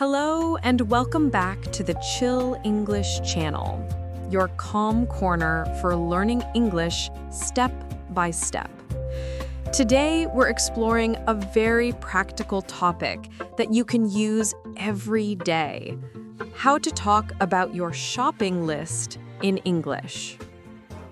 Hello and welcome back to the Chill English channel, your calm corner for learning English step by step. Today, we're exploring a very practical topic that you can use every day: how to talk about your shopping list in English.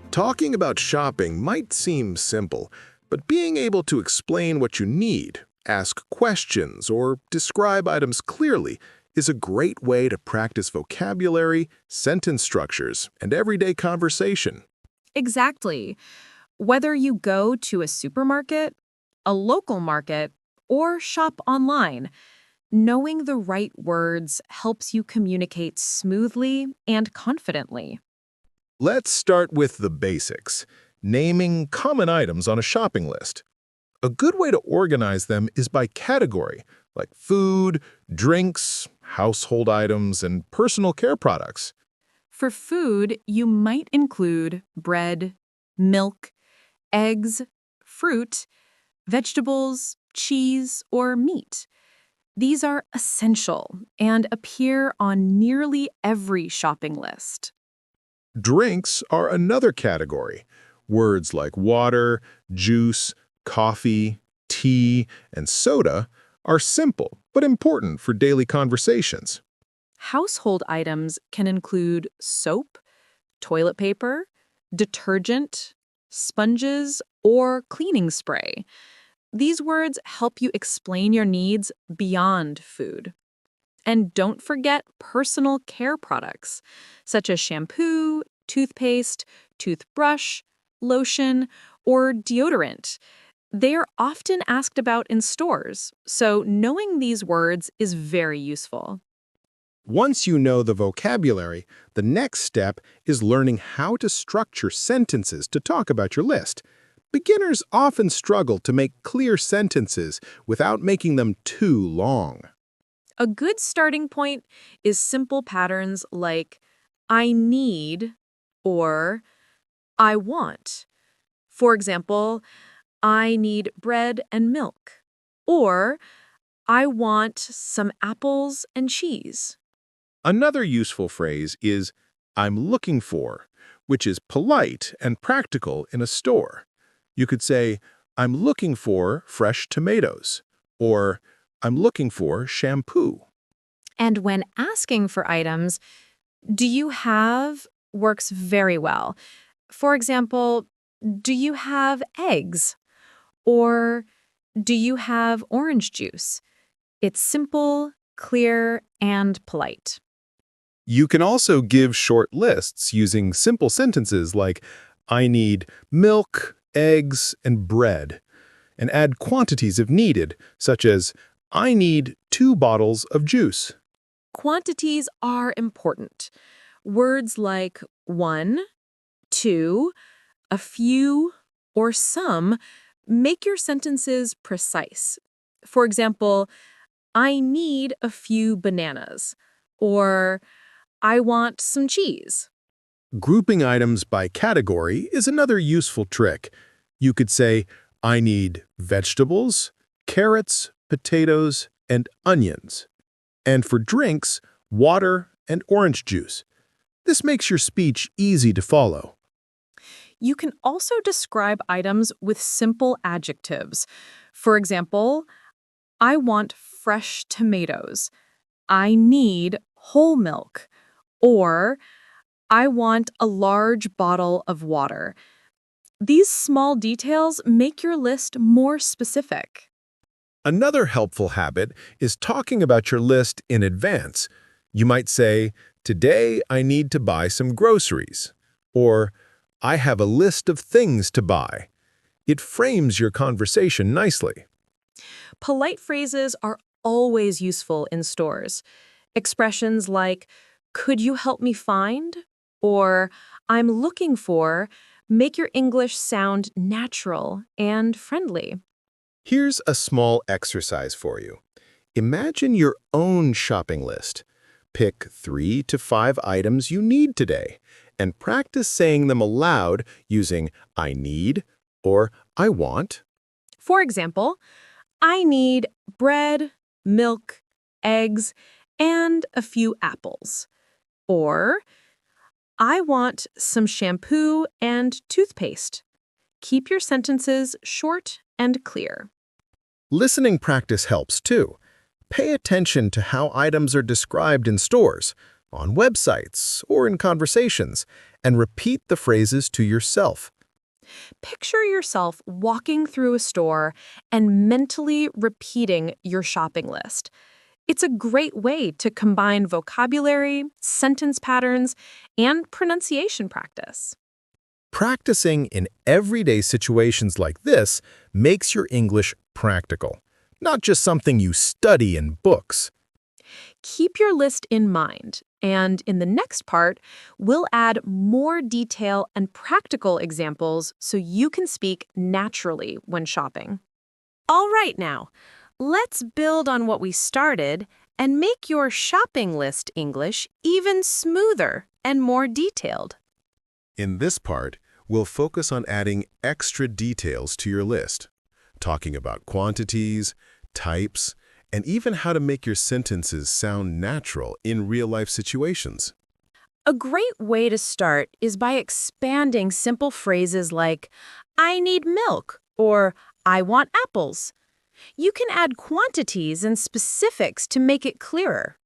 Talking about shopping might seem simple, but being able to explain what you need, ask questions, or describe items clearly is a great way to practice vocabulary, sentence structures, and everyday conversation. Exactly. Whether you go to a supermarket, a local market, or shop online, knowing the right words helps you communicate smoothly and confidently. Let's start with the basics, naming common items on a shopping list. A good way to organize them is by category, like food, drinks, household items, and personal care products. For food, you might include bread, milk, eggs, fruit, vegetables, cheese, or meat. These are essential and appear on nearly every shopping list. Drinks are another category. Words like water, juice, coffee, tea, and soda are simple but important for daily conversations. Household items can include soap, toilet paper, detergent, sponges, or cleaning spray. These words help you explain your needs beyond food. And don't forget personal care products, such as shampoo, toothpaste, toothbrush, lotion, or deodorant. They are often asked about in stores, so knowing these words is very useful. Once you know the vocabulary, the next step is learning how to structure sentences to talk about your list. Beginners often struggle to make clear sentences without making them too long. A good starting point is simple patterns like I need or I want. For example, I need bread and milk, or I want some apples and cheese. Another useful phrase is I'm looking for, which is polite and practical in a store. You could say, I'm looking for fresh tomatoes, or I'm looking for shampoo. And when asking for items, do you have works very well. For example, do you have eggs? Or do you have orange juice? It's simple, clear, and polite. You can also give short lists using simple sentences like, I need milk, eggs, and bread, and add quantities if needed, such as, I need 2 bottles of juice. Quantities are important. Words like one, two, a few, or some make your sentences precise. For example, I need a few bananas, or I want some cheese. Grouping items by category is another useful trick. You could say, I need vegetables, carrots, potatoes, and onions. And for drinks, water and orange juice. This makes your speech easy to follow. You can also describe items with simple adjectives. For example, I want fresh tomatoes. I need whole milk. Or I want a large bottle of water. These small details make your list more specific. Another helpful habit is talking about your list in advance. You might say, today I need to buy some groceries, or I have a list of things to buy. It frames your conversation nicely. Polite phrases are always useful in stores. Expressions like, could you help me find? Or I'm looking for make your English sound natural and friendly. Here's a small exercise for you. Imagine your own shopping list. Pick 3 to 5 items you need today, and practice saying them aloud using I need or I want. For example, I need bread, milk, eggs, and a few apples. Or, I want some shampoo and toothpaste. Keep your sentences short and clear. Listening practice helps too. Pay attention to how items are described in stores, on websites, or in conversations, and repeat the phrases to yourself. Picture yourself walking through a store and mentally repeating your shopping list. It's a great way to combine vocabulary, sentence patterns, and pronunciation practice. Practicing in everyday situations like this makes your English practical, not just something you study in books. Keep your list in mind, and in the next part, we'll add more detail and practical examples so you can speak naturally when shopping. All right now, let's build on what we started and make your shopping list English even smoother and more detailed. In this part, we'll focus on adding extra details to your list, talking about quantities, types, and even how to make your sentences sound natural in real-life situations. A great way to start is by expanding simple phrases like, I need milk, or I want apples. You can add quantities and specifics to make it clearer.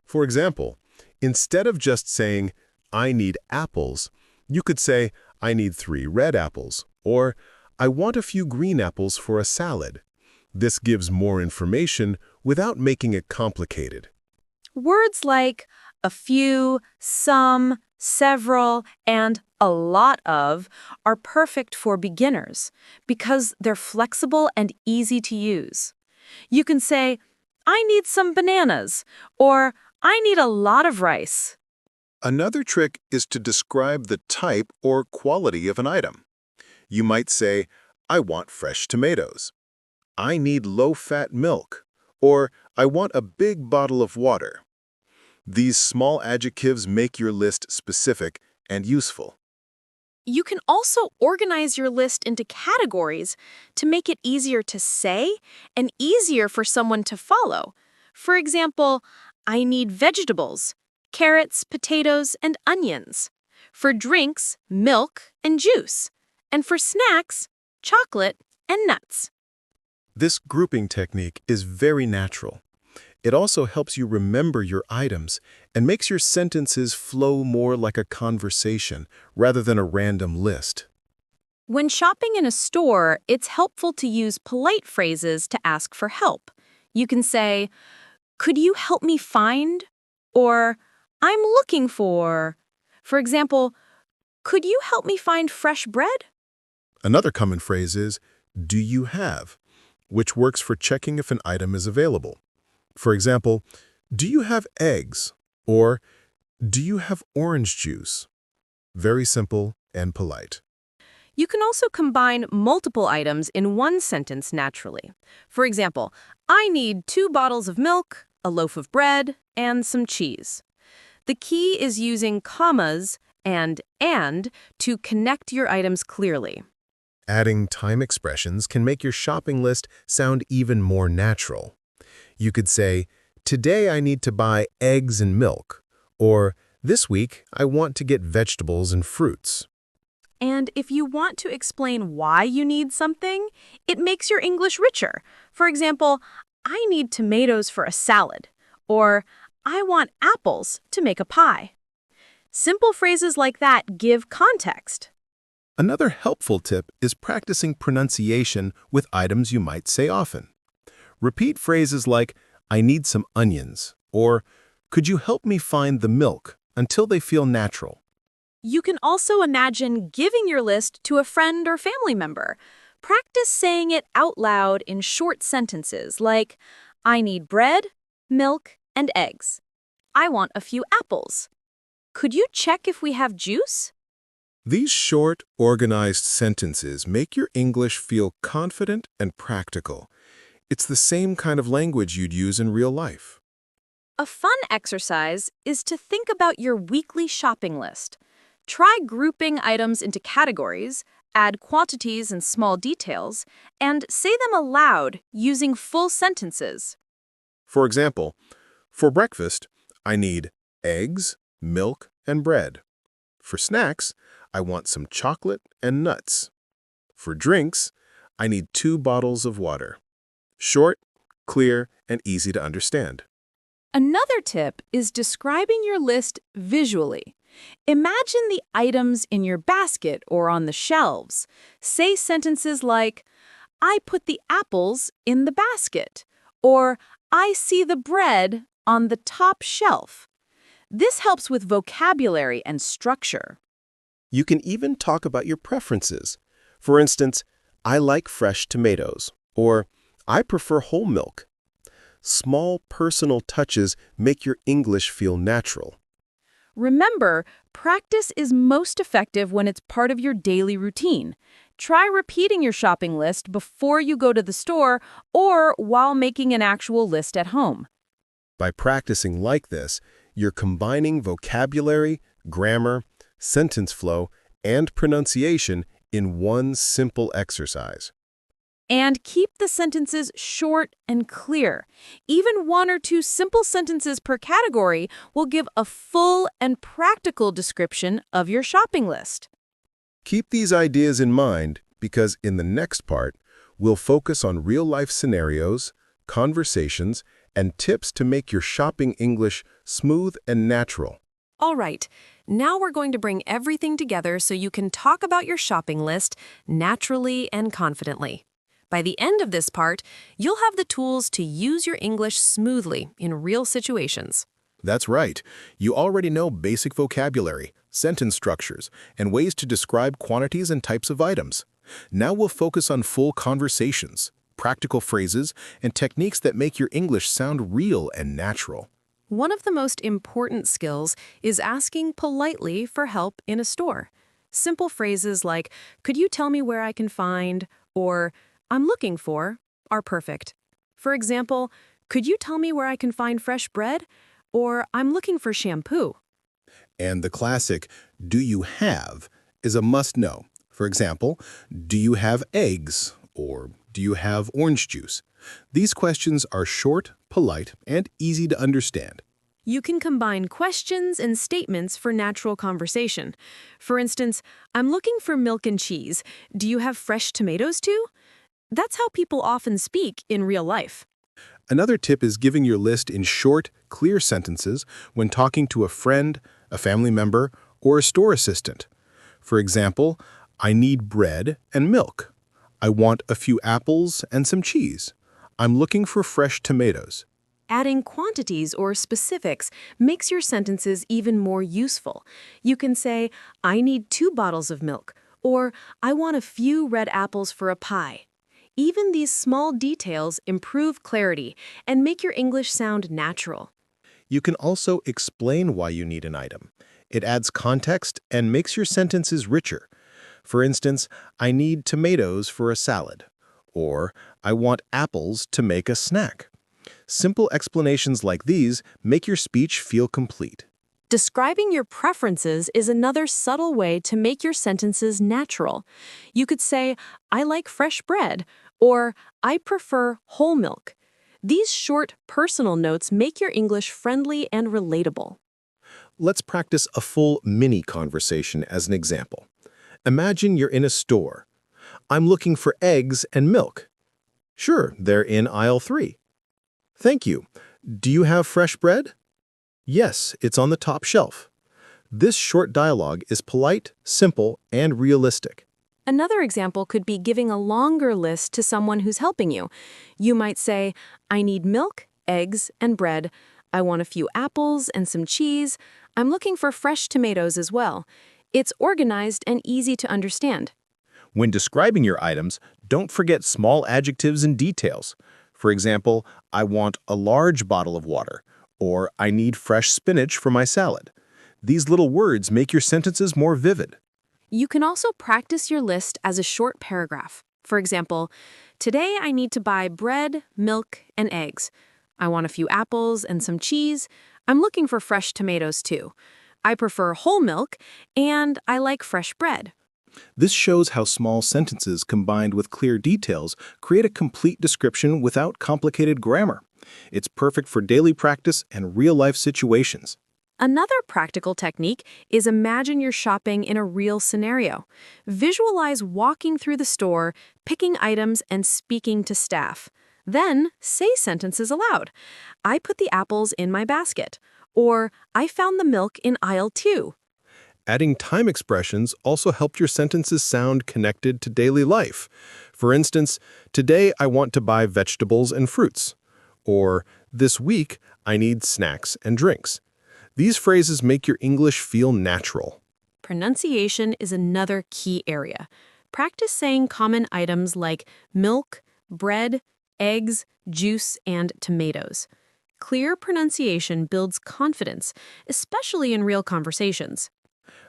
For example, instead of just saying, I need apples, you could say, I need 3 red apples, or I want a few green apples for a salad. This gives more information without making it complicated. Words like a few, some, several, and a lot of are perfect for beginners because they're flexible and easy to use. You can say, I need some bananas, or I need a lot of rice. Another trick is to describe the type or quality of an item. You might say, I want fresh tomatoes. I need low-fat milk, or I want a big bottle of water. These small adjectives make your list specific and useful. You can also organize your list into categories to make it easier to say and easier for someone to follow. For example, I need vegetables, carrots, potatoes, and onions. For drinks, milk and juice. And for snacks, chocolate and nuts. This grouping technique is very natural. It also helps you remember your items and makes your sentences flow more like a conversation rather than a random list. When shopping in a store, it's helpful to use polite phrases to ask for help. You can say, could you help me find? Or, I'm looking for. For example, could you help me find fresh bread? Another common phrase is, do you have? Which works for checking if an item is available. For example, do you have eggs? Or, do you have orange juice? Very simple and polite. You can also combine multiple items in one sentence naturally. For example, I need 2 bottles of milk, a loaf of bread, and some cheese. The key is using commas and to connect your items clearly. Adding time expressions can make your shopping list sound even more natural. You could say, today I need to buy eggs and milk, or this week I want to get vegetables and fruits. And if you want to explain why you need something, it makes your English richer. For example, I need tomatoes for a salad, or I want apples to make a pie. Simple phrases like that give context. Another helpful tip is practicing pronunciation with items you might say often. Repeat phrases like, I need some onions, or could you help me find the milk, until they feel natural. You can also imagine giving your list to a friend or family member. Practice saying it out loud in short sentences like, I need bread, milk, and eggs. I want a few apples. Could you check if we have juice? These short, organized sentences make your English feel confident and practical. It's the same kind of language you'd use in real life. A fun exercise is to think about your weekly shopping list. Try grouping items into categories, add quantities and small details, and say them aloud using full sentences. For example, For breakfast, I need eggs, milk, and bread. For snacks, I want some chocolate and nuts. For drinks, I need 2 bottles of water. Short, clear, and easy to understand. Another tip is describing your list visually. Imagine the items in your basket or on the shelves. Say sentences like, I put the apples in the basket, or I see the bread on the top shelf. This helps with vocabulary and structure. You can even talk about your preferences. For instance, I like fresh tomatoes, or I prefer whole milk. Small personal touches make your English feel natural. Remember, practice is most effective when it's part of your daily routine. Try repeating your shopping list before you go to the store or while making an actual list at home. By practicing like this, you're combining vocabulary, grammar, sentence flow, and pronunciation in one simple exercise. And keep the sentences short and clear. Even 1 or 2 simple sentences per category will give a full and practical description of your shopping list. Keep these ideas in mind because in the next part, we'll focus on real-life scenarios, conversations, and tips to make your shopping English smooth and natural. All right, now we're going to bring everything together so you can talk about your shopping list naturally and confidently. By the end of this part, you'll have the tools to use your English smoothly in real situations. That's right. You already know basic vocabulary, sentence structures, and ways to describe quantities and types of items. Now we'll focus on full conversations, practical phrases, and techniques that make your English sound real and natural. One of the most important skills is asking politely for help in a store. Simple phrases like, could you tell me where I can find, or I'm looking for, are perfect. For example, could you tell me where I can find fresh bread, or I'm looking for shampoo. And the classic, do you have, is a must-know. For example, do you have eggs, or do you have orange juice? These questions are short, polite, and easy to understand. You can combine questions and statements for natural conversation. For instance, I'm looking for milk and cheese. Do you have fresh tomatoes too? That's how people often speak in real life. Another tip is giving your list in short, clear sentences when talking to a friend, a family member, or a store assistant. For example, I need bread and milk. I want a few apples and some cheese. I'm looking for fresh tomatoes. Adding quantities or specifics makes your sentences even more useful. You can say, I need 2 bottles of milk, or I want a few red apples for a pie. Even these small details improve clarity and make your English sound natural. You can also explain why you need an item. It adds context and makes your sentences richer. For instance, I need tomatoes for a salad, or I want apples to make a snack. Simple explanations like these make your speech feel complete. Describing your preferences is another subtle way to make your sentences natural. You could say, I like fresh bread, or I prefer whole milk. These short, personal notes make your English friendly and relatable. Let's practice a full mini conversation as an example. Imagine you're in a store. I'm looking for eggs and milk. Sure, they're in aisle 3. Thank you. Do you have fresh bread? Yes, it's on the top shelf. This short dialogue is polite, simple, and realistic. Another example could be giving a longer list to someone who's helping you. You might say, I need milk, eggs, and bread. I want a few apples and some cheese. I'm looking for fresh tomatoes as well. It's organized and easy to understand. When describing your items, don't forget small adjectives and details. For example, I want a large bottle of water, or I need fresh spinach for my salad. These little words make your sentences more vivid. You can also practice your list as a short paragraph. For example, today I need to buy bread, milk, and eggs. I want a few apples and some cheese. I'm looking for fresh tomatoes too. I prefer whole milk, and I like fresh bread. This shows how small sentences combined with clear details create a complete description without complicated grammar. It's perfect for daily practice and real-life situations. Another practical technique is imagine you're shopping in a real scenario. Visualize walking through the store, picking items, and speaking to staff. Then say sentences aloud. I put the apples in my basket. Or I found the milk in aisle 2. Adding time expressions also helped your sentences sound connected to daily life. For instance, today I want to buy vegetables and fruits. Or this week I need snacks and drinks. These phrases make your English feel natural. Pronunciation is another key area. Practice saying common items like milk, bread, eggs, juice, and tomatoes. Clear pronunciation builds confidence, especially in real conversations.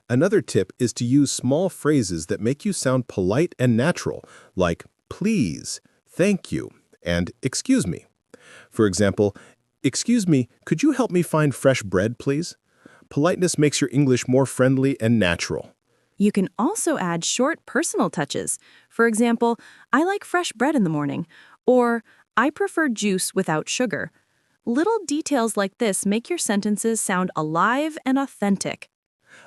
Another tip is to use small phrases that make you sound polite and natural, like please, thank you, and excuse me. For example, excuse me, could you help me find fresh bread, please? Politeness makes your English more friendly and natural. You can also add short personal touches. For example, I like fresh bread in the morning, or I prefer juice without sugar. Little details like this make your sentences sound alive and authentic.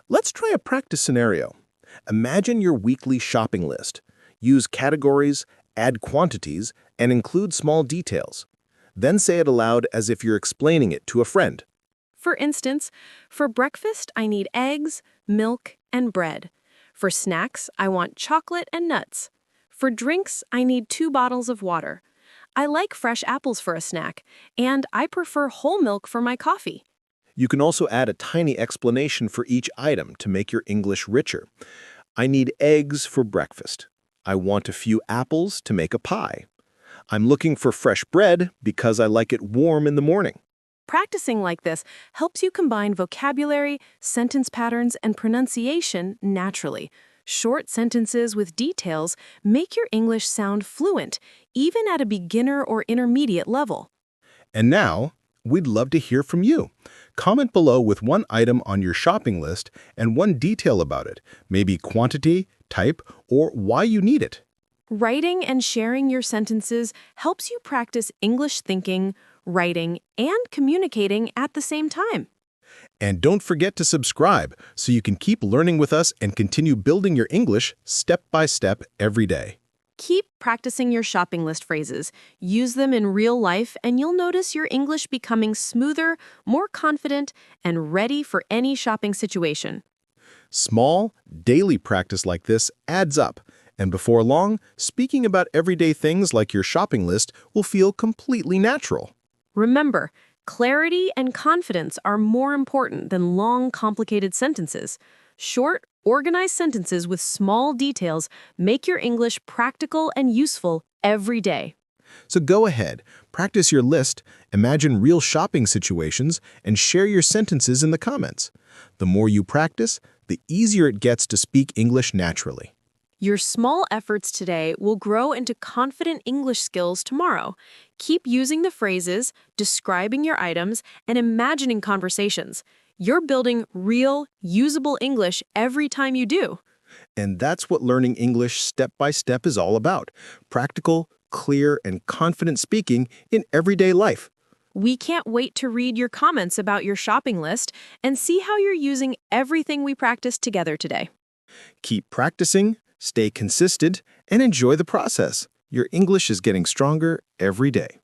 Let's try a practice scenario. Imagine your weekly shopping list. Use categories, add quantities, and include small details. Then say it aloud as if you're explaining it to a friend. For instance, for breakfast, I need eggs, milk, and bread. For snacks, I want chocolate and nuts. For drinks, I need 2 bottles of water. I like fresh apples for a snack, and I prefer whole milk for my coffee. You can also add a tiny explanation for each item to make your English richer. I need eggs for breakfast. I want a few apples to make a pie. I'm looking for fresh bread because I like it warm in the morning. Practicing like this helps you combine vocabulary, sentence patterns, and pronunciation naturally. Short sentences with details make your English sound fluent, even at a beginner or intermediate level. And now, we'd love to hear from you. Comment below with one item on your shopping list and one detail about it, maybe quantity, type, or why you need it. Writing and sharing your sentences helps you practice English thinking, writing, and communicating at the same time. And don't forget to subscribe so you can keep learning with us and continue building your English step by step every day. Keep practicing your shopping list phrases. Use them in real life, and you'll notice your English becoming smoother, more confident, and ready for any shopping situation. Small, daily practice like this adds up, and before long, speaking about everyday things like your shopping list will feel completely natural. Remember, clarity and confidence are more important than long, complicated sentences. Short, organized sentences with small details make your English practical and useful every day. So go ahead, practice your list, imagine real shopping situations, and share your sentences in the comments. The more you practice, the easier it gets to speak English naturally. Your small efforts today will grow into confident English skills tomorrow. Keep using the phrases, describing your items, and imagining conversations. You're building real, usable English every time you do. And that's what learning English step by step is all about. Practical, clear, and confident speaking in everyday life. We can't wait to read your comments about your shopping list and see how you're using everything we practiced together today. Keep practicing, stay consistent, and enjoy the process. Your English is getting stronger every day.